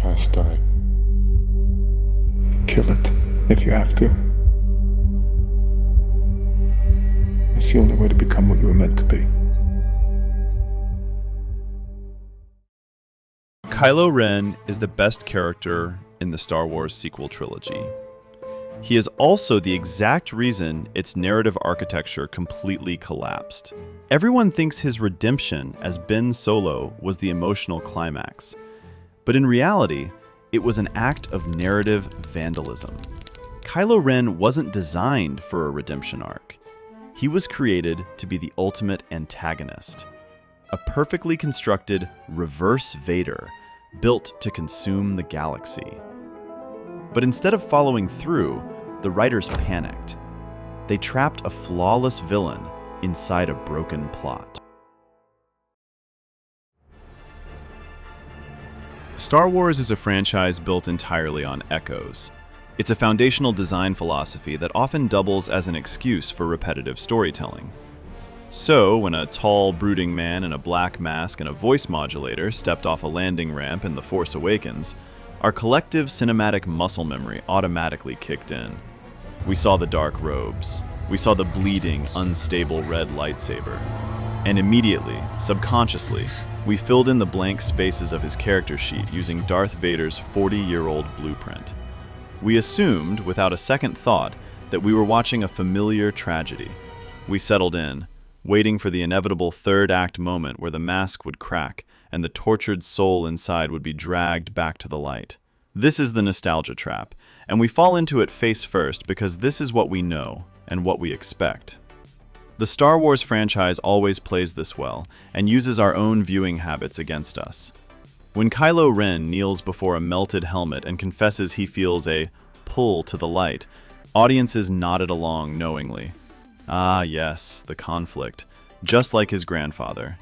past die. Kill it if you have to. It's the only way to become what you were meant to be. Kylo Ren is the best character in the Star Wars sequel trilogy. He is also the exact reason its narrative architecture completely collapsed. Everyone thinks his redemption as Ben Solo was the emotional climax, but in reality, it was an act of narrative vandalism. Kylo Ren wasn't designed for a redemption arc. He was created to be the ultimate antagonist, a perfectly constructed reverse Vader built to consume the galaxy. But instead of following through, the writers panicked. They trapped a flawless villain inside a broken plot. Star Wars is a franchise built entirely on echoes. It's a foundational design philosophy that often doubles as an excuse for repetitive storytelling. So, when a tall, brooding man in a black mask and a voice modulator stepped off a landing ramp in The Force Awakens, our collective cinematic muscle memory automatically kicked in. We saw the dark robes. We saw the bleeding, unstable red lightsaber. And immediately, subconsciously, we filled in the blank spaces of his character sheet using Darth Vader's 40-year-old blueprint. We assumed, without a second thought, that we were watching a familiar tragedy. We settled in, waiting for the inevitable third-act moment where the mask would crack and the tortured soul inside would be dragged back to the light. This is the nostalgia trap, and we fall into it face first because this is what we know and what we expect. The Star Wars franchise always plays this well and uses our own viewing habits against us. When Kylo Ren kneels before a melted helmet and confesses he feels a pull to the light, audiences nodded along knowingly. Ah, yes, the conflict, just like his grandfather.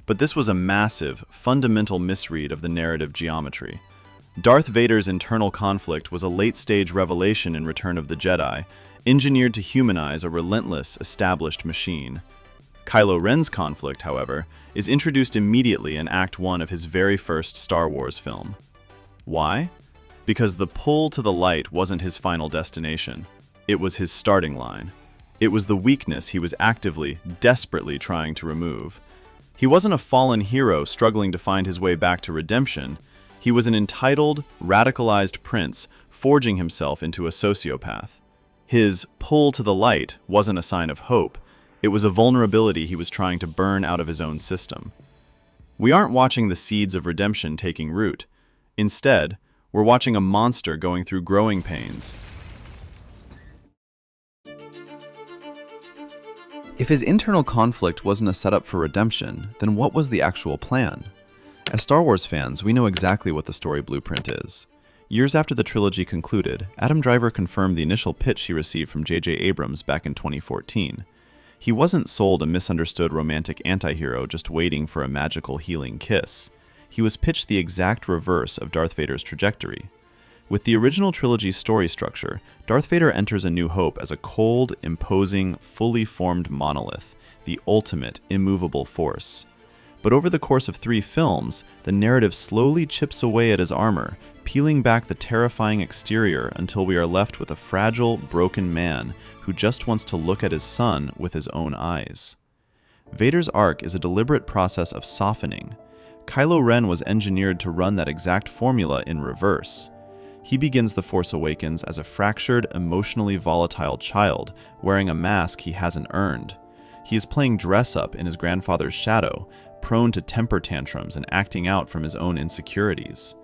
But this was a massive, fundamental misread of the narrative geometry. Darth Vader's internal conflict was a late-stage revelation in Return of the Jedi, engineered to humanize a relentless, established machine. Kylo Ren's conflict, however, is introduced immediately in Act 1 of his very first Star Wars film. Why? Because the pull to the light wasn't his final destination. It was his starting line. It was the weakness he was actively, desperately trying to remove. He wasn't a fallen hero struggling to find his way back to redemption. He was an entitled, radicalized prince forging himself into a sociopath. His pull to the light wasn't a sign of hope. It was a vulnerability he was trying to burn out of his own system. We aren't watching the seeds of redemption taking root. Instead, we're watching a monster going through growing pains. If his internal conflict wasn't a setup for redemption, then what was the actual plan? As Star Wars fans, we know exactly what the story blueprint is. Years after the trilogy concluded, Adam Driver confirmed the initial pitch he received from J.J. Abrams back in 2014. He wasn't sold a misunderstood romantic antihero just waiting for a magical healing kiss. He was pitched the exact reverse of Darth Vader's trajectory. With the original trilogy's story structure, Darth Vader enters A New Hope as a cold, imposing, fully formed monolith, the ultimate, immovable force. But over the course of 3 films, the narrative slowly chips away at his armor, peeling back the terrifying exterior until we are left with a fragile, broken man who just wants to look at his son with his own eyes. Vader's arc is a deliberate process of softening. Kylo Ren was engineered to run that exact formula in reverse. He begins The Force Awakens as a fractured, emotionally volatile child, wearing a mask he hasn't earned. He is playing dress-up in his grandfather's shadow, prone to temper tantrums and acting out from his own insecurities.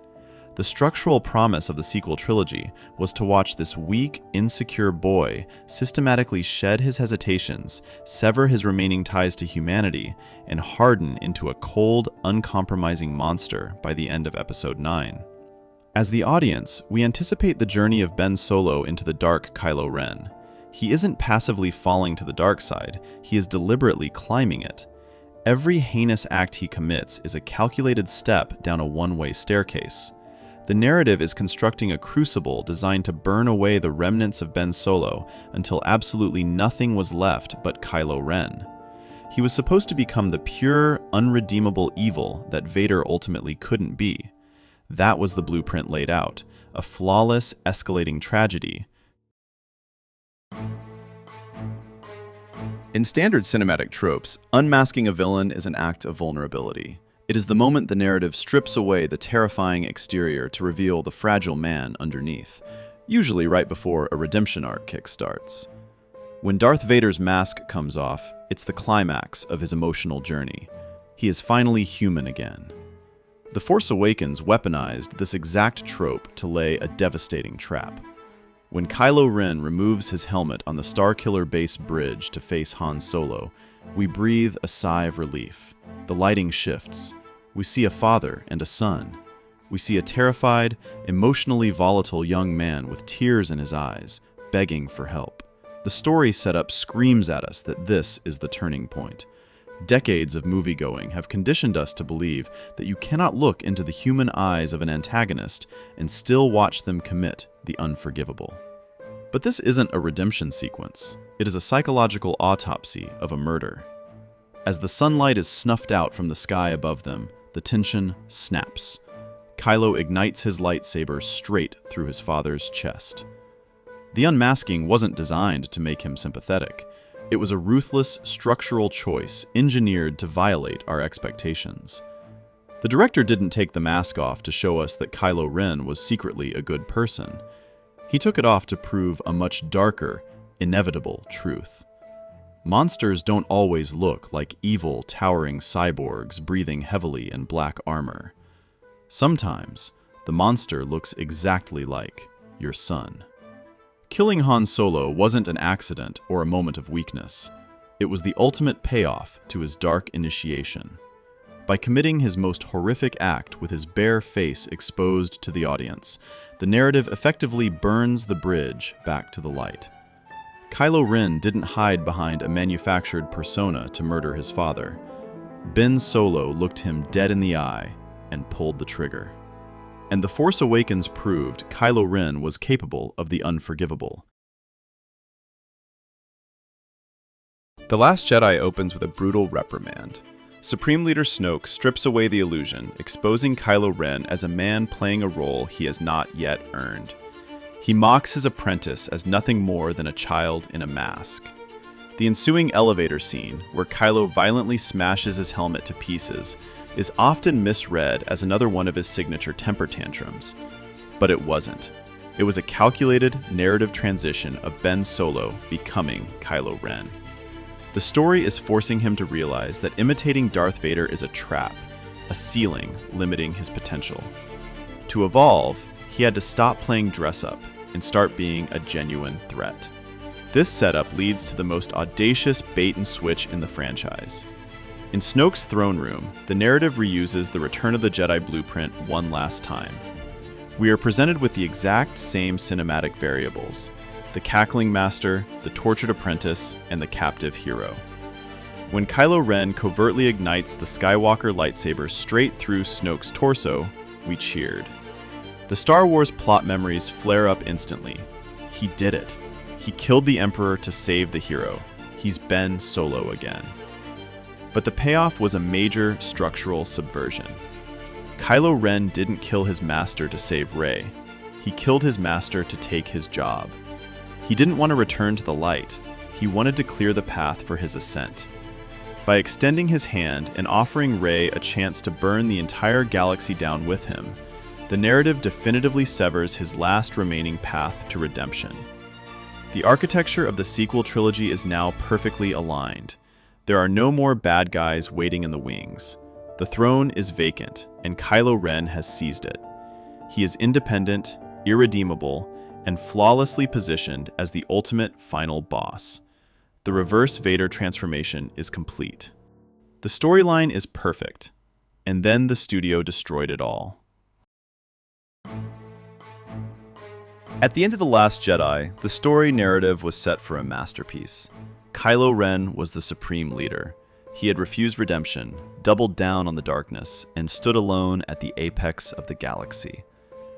The structural promise of the sequel trilogy was to watch this weak, insecure boy systematically shed his hesitations, sever his remaining ties to humanity, and harden into a cold, uncompromising monster by the end of Episode 9. As the audience, we anticipate the journey of Ben Solo into the dark Kylo Ren. He isn't passively falling to the dark side, he is deliberately climbing it. Every heinous act he commits is a calculated step down a one-way staircase. The narrative is constructing a crucible designed to burn away the remnants of Ben Solo until absolutely nothing was left but Kylo Ren. He was supposed to become the pure, unredeemable evil that Vader ultimately couldn't be. That was the blueprint laid out, a flawless, escalating tragedy. In standard cinematic tropes, unmasking a villain is an act of vulnerability. It is the moment the narrative strips away the terrifying exterior to reveal the fragile man underneath, usually right before a redemption arc kickstarts. When Darth Vader's mask comes off, it's the climax of his emotional journey. He is finally human again. The Force Awakens weaponized this exact trope to lay a devastating trap. When Kylo Ren removes his helmet on the Starkiller base bridge to face Han Solo, we breathe a sigh of relief. The lighting shifts. We see a father and a son. We see a terrified, emotionally volatile young man with tears in his eyes, begging for help. The story setup screams at us that this is the turning point. Decades of moviegoing have conditioned us to believe that you cannot look into the human eyes of an antagonist and still watch them commit the unforgivable. But this isn't a redemption sequence. It is a psychological autopsy of a murder. As the sunlight is snuffed out from the sky above them, the tension snaps. Kylo ignites his lightsaber straight through his father's chest. The unmasking wasn't designed to make him sympathetic. It was a ruthless, structural choice engineered to violate our expectations. The director didn't take the mask off to show us that Kylo Ren was secretly a good person. He took it off to prove a much darker, inevitable truth. Monsters don't always look like evil, towering cyborgs breathing heavily in black armor. Sometimes, the monster looks exactly like your son. Killing Han Solo wasn't an accident or a moment of weakness. It was the ultimate payoff to his dark initiation. By committing his most horrific act with his bare face exposed to the audience, the narrative effectively burns the bridge back to the light. Kylo Ren didn't hide behind a manufactured persona to murder his father. Ben Solo looked him dead in the eye and pulled the trigger. And The Force Awakens proved Kylo Ren was capable of the unforgivable. The Last Jedi opens with a brutal reprimand. Supreme Leader Snoke strips away the illusion, exposing Kylo Ren as a man playing a role he has not yet earned. He mocks his apprentice as nothing more than a child in a mask. The ensuing elevator scene, where Kylo violently smashes his helmet to pieces, is often misread as another one of his signature temper tantrums. But it wasn't. It was a calculated narrative transition of Ben Solo becoming Kylo Ren. The story is forcing him to realize that imitating Darth Vader is a trap, a ceiling limiting his potential. To evolve, he had to stop playing dress-up and start being a genuine threat. This setup leads to the most audacious bait-and-switch in the franchise. In Snoke's throne room, the narrative reuses the Return of the Jedi blueprint one last time. We are presented with the exact same cinematic variables: the cackling master, the tortured apprentice, and the captive hero. When Kylo Ren covertly ignites the Skywalker lightsaber straight through Snoke's torso, we cheered. The Star Wars plot memories flare up instantly. He did it. He killed the Emperor to save the hero. He's Ben Solo again. But the payoff was a major structural subversion. Kylo Ren didn't kill his master to save Rey. He killed his master to take his job. He didn't want to return to the light. He wanted to clear the path for his ascent. By extending his hand and offering Rey a chance to burn the entire galaxy down with him, the narrative definitively severs his last remaining path to redemption. The architecture of the sequel trilogy is now perfectly aligned. There are no more bad guys waiting in the wings. The throne is vacant, and Kylo Ren has seized it. He is independent, irredeemable, and flawlessly positioned as the ultimate final boss. The reverse Vader transformation is complete. The storyline is perfect, and then the studio destroyed it all. At the end of The Last Jedi, the story narrative was set for a masterpiece. Kylo Ren was the supreme leader. He had refused redemption, doubled down on the darkness, and stood alone at the apex of the galaxy.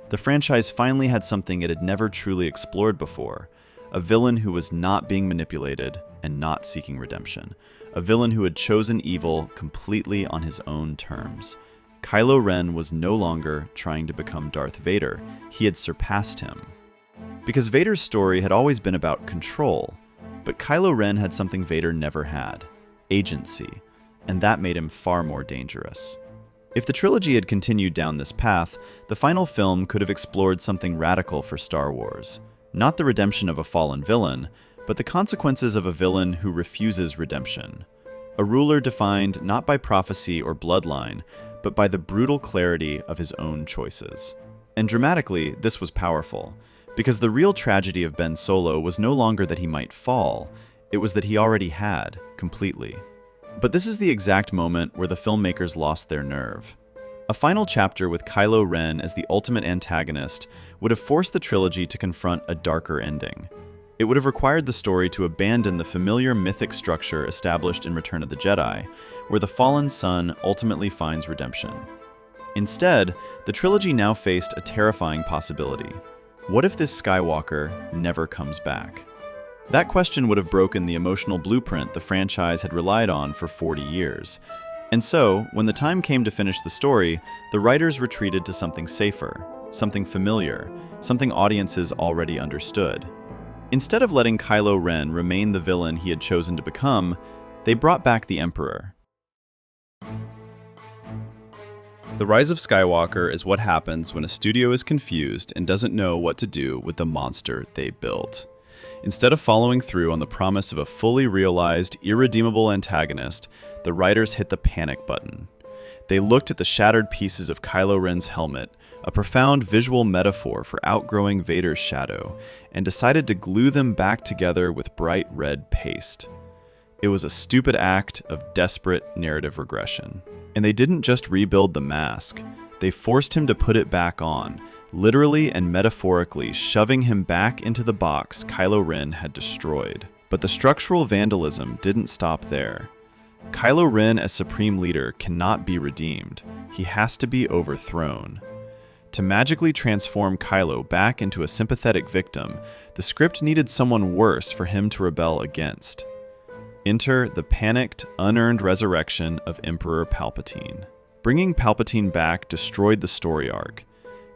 The franchise finally had something it had never truly explored before: a villain who was not being manipulated and not seeking redemption, a villain who had chosen evil completely on his own terms. Kylo Ren was no longer trying to become Darth Vader. He had surpassed him. Because Vader's story had always been about control, but Kylo Ren had something Vader never had: agency, and that made him far more dangerous. If the trilogy had continued down this path, the final film could have explored something radical for Star Wars. Not the redemption of a fallen villain, but the consequences of a villain who refuses redemption. A ruler defined not by prophecy or bloodline, but by the brutal clarity of his own choices. And dramatically, this was powerful, because the real tragedy of Ben Solo was no longer that he might fall, it was that he already had, completely. But this is the exact moment where the filmmakers lost their nerve. A final chapter with Kylo Ren as the ultimate antagonist would have forced the trilogy to confront a darker ending. It would have required the story to abandon the familiar mythic structure established in Return of the Jedi, where the fallen son ultimately finds redemption. Instead, the trilogy now faced a terrifying possibility. What if this Skywalker never comes back? That question would have broken the emotional blueprint the franchise had relied on for 40 years. And so, when the time came to finish the story, the writers retreated to something safer, something familiar, something audiences already understood. Instead of letting Kylo Ren remain the villain he had chosen to become, they brought back the Emperor. The Rise of Skywalker is what happens when a studio is confused and doesn't know what to do with the monster they built. Instead of following through on the promise of a fully realized, irredeemable antagonist, the writers hit the panic button. They looked at the shattered pieces of Kylo Ren's helmet, a profound visual metaphor for outgrowing Vader's shadow, and decided to glue them back together with bright red paste. It was a stupid act of desperate narrative regression. And they didn't just rebuild the mask, they forced him to put it back on, literally and metaphorically shoving him back into the box Kylo Ren had destroyed. But the structural vandalism didn't stop there. Kylo Ren as Supreme Leader cannot be redeemed. He has to be overthrown. To magically transform Kylo back into a sympathetic victim, the script needed someone worse for him to rebel against. Enter the panicked, unearned resurrection of Emperor Palpatine. Bringing Palpatine back destroyed the story arc.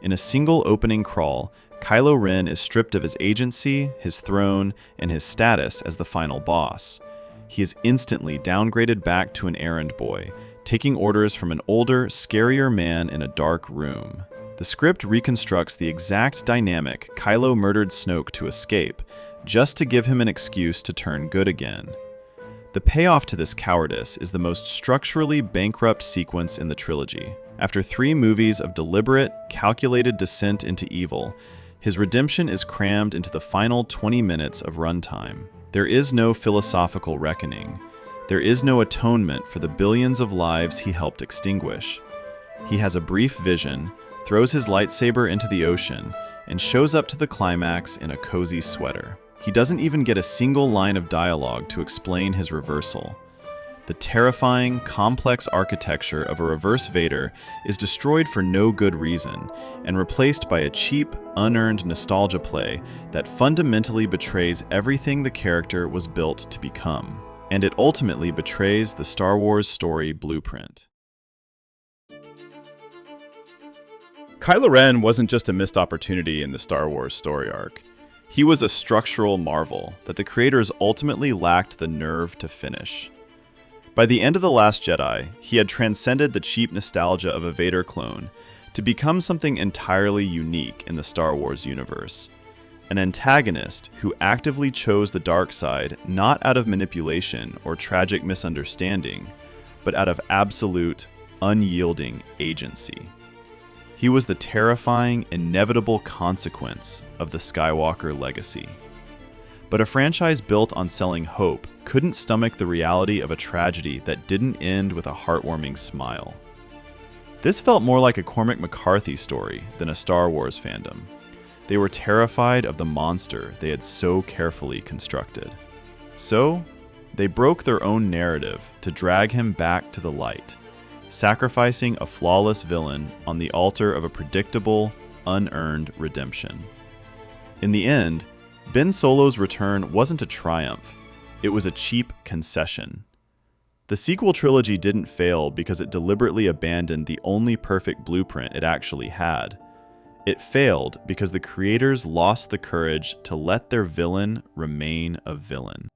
In a single opening crawl, Kylo Ren is stripped of his agency, his throne, and his status as the final boss. He is instantly downgraded back to an errand boy, taking orders from an older, scarier man in a dark room. The script reconstructs the exact dynamic Kylo murdered Snoke to escape, just to give him an excuse to turn good again. The payoff to this cowardice is the most structurally bankrupt sequence in the trilogy. After 3 movies of deliberate, calculated descent into evil, his redemption is crammed into the final 20 minutes of runtime. There is no philosophical reckoning. There is no atonement for the billions of lives he helped extinguish. He has a brief vision, throws his lightsaber into the ocean, and shows up to the climax in a cozy sweater. He doesn't even get a single line of dialogue to explain his reversal. The terrifying, complex architecture of a reverse Vader is destroyed for no good reason, and replaced by a cheap, unearned nostalgia play that fundamentally betrays everything the character was built to become. And it ultimately betrays the Star Wars story blueprint. Kylo Ren wasn't just a missed opportunity in the Star Wars story arc. He was a structural marvel that the creators ultimately lacked the nerve to finish. By the end of The Last Jedi, he had transcended the cheap nostalgia of a Vader clone to become something entirely unique in the Star Wars universe. An antagonist who actively chose the dark side not out of manipulation or tragic misunderstanding, but out of absolute, unyielding agency. He was the terrifying, inevitable consequence of the Skywalker legacy. But a franchise built on selling hope couldn't stomach the reality of a tragedy that didn't end with a heartwarming smile. This felt more like a Cormac McCarthy story than a Star Wars fandom. They were terrified of the monster they had so carefully constructed. So, they broke their own narrative to drag him back to the light, sacrificing a flawless villain on the altar of a predictable, unearned redemption. In the end, Ben Solo's return wasn't a triumph, it was a cheap concession. The sequel trilogy didn't fail because it deliberately abandoned the only perfect blueprint it actually had. It failed because the creators lost the courage to let their villain remain a villain.